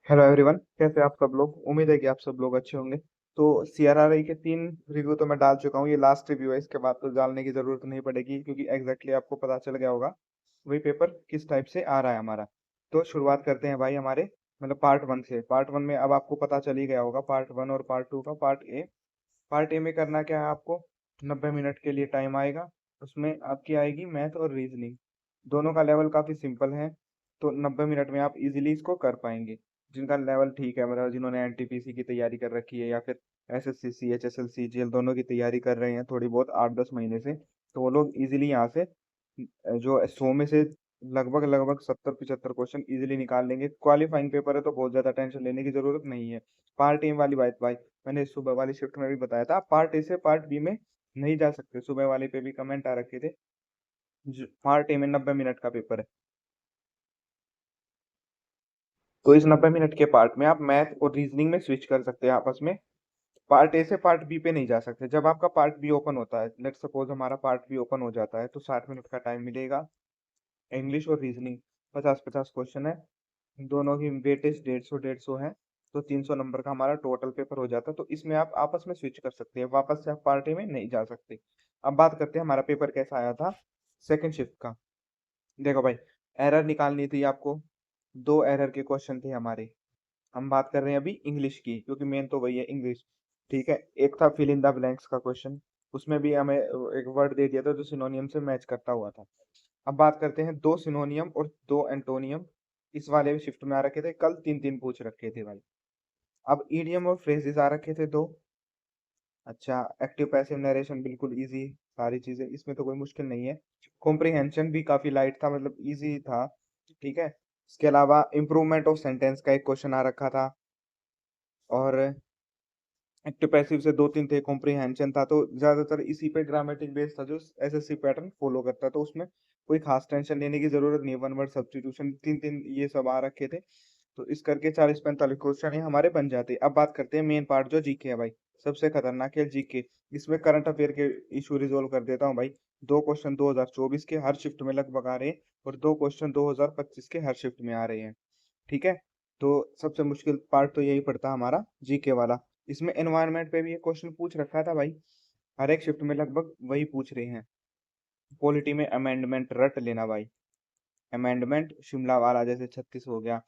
Hello everyone, कैसे आप सब लोग। उम्मीद है कि आप सब लोग अच्छे होंगे। तो सीआरआरआई के 3 रिव्यू तो मैं डाल चुका हूँ। ये लास्ट रिव्यू है, इसके बाद तो डालने की जरूरत नहीं पड़ेगी क्योंकि एग्जैक्टली आपको पता चल गया होगा वही पेपर किस टाइप से आ रहा है हमारा। तो शुरुआत करते हैं भाई हमारे मतलब पार्ट 1 से। पार्ट 1 में अब आपको पता चल ही गया होगा पार्ट 1 और पार्ट 2 का। पार्ट ए में करना क्या है आपको, 90 मिनट के लिए टाइम आएगा। उसमें आपकी आएगी मैथ और रीजनिंग। दोनों का लेवल काफी सिंपल है, तो 90 मिनट में आप इजीली इसको कर पाएंगे। जिनका लेवल ठीक है, मतलब जिन्होंने एनटीपीसी की तैयारी कर रखी है या फिर एसएससी सीएचएसएल सीजीएल दोनों की तैयारी कर रहे हैं थोड़ी बहुत 8-10 महीने से, तो वो लोग इजीली यहाँ से जो 100 में से लगभग लगभग 70-75 क्वेश्चन इजीली निकाल लेंगे। क्वालिफाइंग पेपर है तो बहुत ज्यादा टेंशन लेने की जरूरत नहीं है। पार्ट ए वाली बात भाई मैंने सुबह वाली शिफ्ट में भी बताया था, पार्ट ए से पार्ट बी में नहीं जा सकते। सुबह वाले पे भी कमेंट आ रखे थे। पार्ट ए में 90 मिनट का पेपर है, तो इस 90 मिनट के पार्ट में आप मैथ और रीजनिंग में स्विच कर सकते हैं आपस में। पार्ट ए से पार्ट बी पे नहीं जा सकते। जब आपका पार्ट बी ओपन होता है, लेट सपोज हमारा पार्ट बी ओपन हो जाता है, तो 60 मिनट का टाइम मिलेगा। इंग्लिश और रीजनिंग 50-50 क्वेश्चन है, दोनों की वेटेज 150-150 है। तो 300 नंबर का हमारा टोटल पेपर हो जाता है। तो इसमें आप आपस में स्विच कर सकते हैं, वापस से आप पार्टी में नहीं जा सकते। अब बात करते हैं हमारा पेपर कैसा आया था सेकंड शिफ्ट का। देखो भाई, एरर निकालनी थी आपको। 2 एरर के क्वेश्चन थे हमारे। हम बात कर रहे हैं अभी इंग्लिश की, क्योंकि मेन तो वही है इंग्लिश। ठीक है, एक था फिल इन द ब्लैंक्स का क्वेश्चन। उसमें भी हमें एक वर्ड दे दिया था जो सिनोनियम से मैच करता हुआ था। अब बात करते हैं 2 सिनोनियम और 2 एंटोनियम। इस वाले शिफ्ट में आ रखे थे, कल 3-3 पूछ रखे थे भाई। अब ईडियम और फ्रेजेस आ रखे थे 2। अच्छा, एक्टिव पैसिव नरेशन बिल्कुल इजी, सारी चीजें इसमें तो कोई मुश्किल नहीं है। कॉम्प्रिहेंशन भी काफी लाइट था, मतलब इजी था। ठीक है, इसके अलावा इम्प्रूवमेंट ऑफ सेंटेंस का एक क्वेश्चन आ रखा था। और एक्टिव पैसिव से 2-3 थे, कॉम्प्रिहेंशन था। तो ज्यादातर इसी पे ग्रामेटिक बेस्ड था जो एसएससी पैटर्न फॉलो करता है, तो उसमें कोई खास टेंशन लेने की जरूरत नहीं है। 1 वर्ड सब्स्टिट्यूशन 3-3 ये सब आ रखे थे। तो इस करके 40-45 क्वेश्चन ये हमारे बन जाते हैं। अब बात करते हैं मेन पार्ट जो जीके है भाई। सबसे खतरनाक है जीके। इसमें करंट अफेयर के इशू रिजोल्व कर देता हूँ भाई। 2 क्वेश्चन 2024 के हर शिफ्ट में लगभग आ रहे हैं, और 2 क्वेश्चन 2025 के हर शिफ्ट में आ रहे हैं। ठीक है, तो सबसे मुश्किल पार्ट तो यही पड़ता हमारा जीके वाला। इसमें एनवायरनमेंट पे भी एक क्वेश्चन पूछ रखा था भाई। हर एक शिफ्ट में लगभग वही पूछ रहे हैं। पॉलिटी में अमेंडमेंट रट लेना भाई। अमेंडमेंट शिमला वाला जैसे 36 हो गया।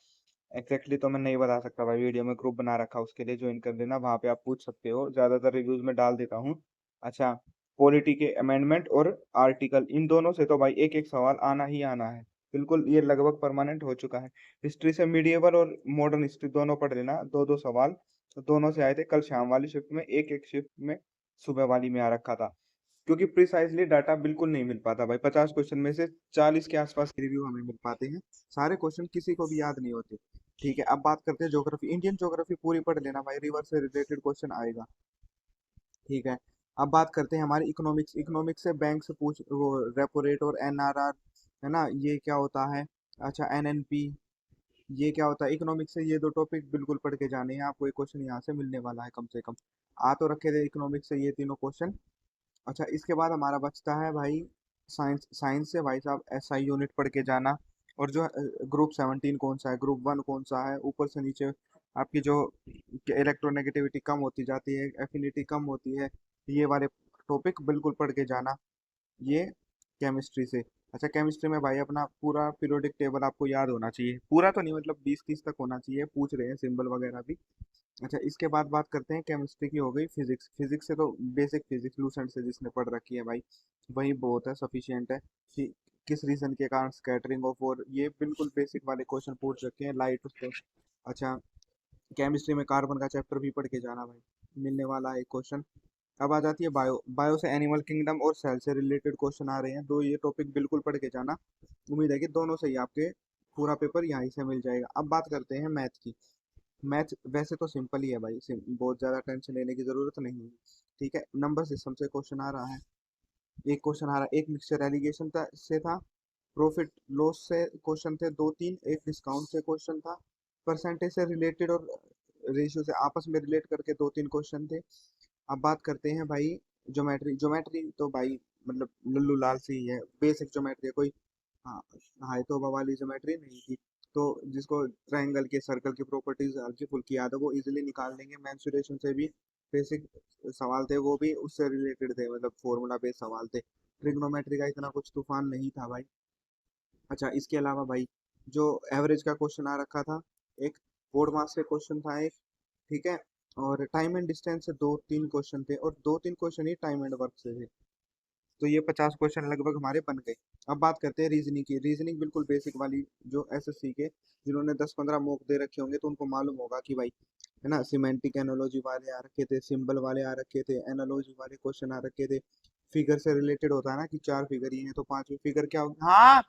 एग्जैक्टली तो मैं नहीं बता सकता भाई, वीडियो में ग्रुप बना रखा, उसके लिए ज्वाइन कर लेना, वहां पे आप पूछ सकते हो, ज्यादातर रिव्यूज में डाल देता हूँ। अच्छा, पॉलिटी के अमेंडमेंट और आर्टिकल, इन दोनों से तो भाई एक एक सवाल आना ही आना है। बिल्कुल, ये लगभग परमानेंट हो चुका है। हिस्ट्री से मीडिएवल और मॉडर्न हिस्ट्री दोनों पढ़ लेना, 2-2 सवाल। तो दोनों से आए थे कल शाम वाली शिफ्ट में, एक एक शिफ्ट में सुबह वाली में आ रखा था। क्योंकि प्रिसाइजली डाटा बिल्कुल नहीं मिल पाता भाई। 50 क्वेश्चन में से 40 के आसपास रिव्यू हमें मिल पाते हैं। सारे क्वेश्चन किसी को भी याद नहीं होते। ठीक है, अब बात करते हैं ज्योग्राफी। इंडियन ज्योग्राफी पूरी पढ़ लेना भाई, रिवर से रिलेटेड क्वेश्चन आएगा। ठीक है, अब बात करते हैं हमारी इकोनॉमिक्स। इकोनॉमिक्स से बैंक से पूछ वो रेपो रेट और एनआरआर, है ना, ये क्या होता है। अच्छा, एनएनपी, ये क्या होता है। इकोनॉमिक्स से ये 2 टॉपिक बिल्कुल पढ़ के जाने हैं आपको, एक क्वेश्चन यहाँ से मिलने वाला है कम से कम। आ तो रखे थे इकोनॉमिक्स से ये तीनों क्वेश्चन। अच्छा, इसके बाद हमारा बचता है भाई साइंस। साइंस से भाई साहब एसआई यूनिट पढ़ के जाना। और जो ग्रुप 17 कौन सा है, ग्रुप 1 कौन सा है, ऊपर से नीचे आपकी जो इलेक्ट्रोनेगेटिविटी कम होती जाती है, एफिनिटी कम होती है, ये वाले टॉपिक बिल्कुल पढ़ के जाना। ये केमिस्ट्री से। अच्छा, केमिस्ट्री में भाई अपना पूरा पीरियोडिक टेबल आपको याद होना चाहिए, पूरा तो नहीं मतलब 20-30 तक होना चाहिए, पूछ रहे हैं सिंबल वगैरह भी। अच्छा, इसके बाद बात करते हैं केमिस्ट्री की, हो गई फिजिक्स। फिजिक्स से तो बेसिक फिजिक्स लूसेंट से जिसने पढ़ रखी है भाई, वही बहुत है, सफिशियंट है कि किस रीजन के कारण स्कैटरिंग ऑफ, और ये बिल्कुल बेसिक वाले क्वेश्चन पूछ रखे हैं, लाइट उसको। अच्छा, केमिस्ट्री में कार्बन का चैप्टर भी पढ़ के जाना भाई, मिलने वाला है एक क्वेश्चन। अब आ जाती है बायो। बायो से एनिमल किंगडम और सेल से रिलेटेड क्वेश्चन आ रहे हैं, दो ये टॉपिक बिल्कुल पढ़ के जाना। उम्मीद है कि दोनों से ही आपके पूरा पेपर यहीं से मिल जाएगा। अब बात करते हैं मैथ की। मैथ वैसे तो सिंपल ही है भाई, बहुत ज्यादा टेंशन लेने की जरूरत नहीं है। ठीक है, नंबर सिस्टम से क्वेश्चन आ रहा है। एक क्वेश्चन आ रहा है, एक मिक्सचर एलिगेशन से था। प्रॉफिट लॉस से क्वेश्चन थे 2-3। एक डिस्काउंट से क्वेश्चन था। परसेंटेज से रिलेटेड और रेशियो से आपस में रिलेट करके 2-3 क्वेश्चन थे। अब बात करते हैं भाई ज्योमेट्री। ज्योमेट्री तो भाई मतलब लुल्लू लाल सी ही है, बेसिक ज्योमेट्री है, कोई हाँ हाई तो वाली ज्योमेट्री नहीं थी। तो जिसको ट्रायंगल के सर्कल की प्रॉपर्टीज हल्की फुल्की याद है वो इजीली निकाल लेंगे। मेंसुरेशन से भी बेसिक सवाल थे, वो भी उससे रिलेटेड थे, मतलब फॉर्मूला बेस्ड सवाल थे। ट्रिग्नोमेट्री का इतना कुछ तूफान नहीं था भाई। अच्छा, इसके अलावा भाई जो एवरेज का क्वेश्चन आ रखा था, एक बोर्ड मास से क्वेश्चन था एक, ठीक है, और टाइम एंड डिस्टेंस से दो तीन क्वेश्चन थे, और दो तीन question he time and work से थे। तो ये 50 क्वेश्चन लगभग हमारे बन गए। अब बात करते हैं रीजनिंग की। रीजनिंग बिल्कुल बेसिक वाली, जो एसएससी के जिन्होंने 10-15 मॉक दे रखे होंगे तो उनको मालूम होगा कि भाई, है ना, सिमेंटिक एनालॉजी वाले आ रखे थे, सिंबल वाले आ रखे थे, एनालॉजी वाले क्वेश्चन आ रखे थे। फिगर से रिलेटेड होता है ना कि चार फिगर ये है तो पांचवी फिगर क्या होगी, हाँ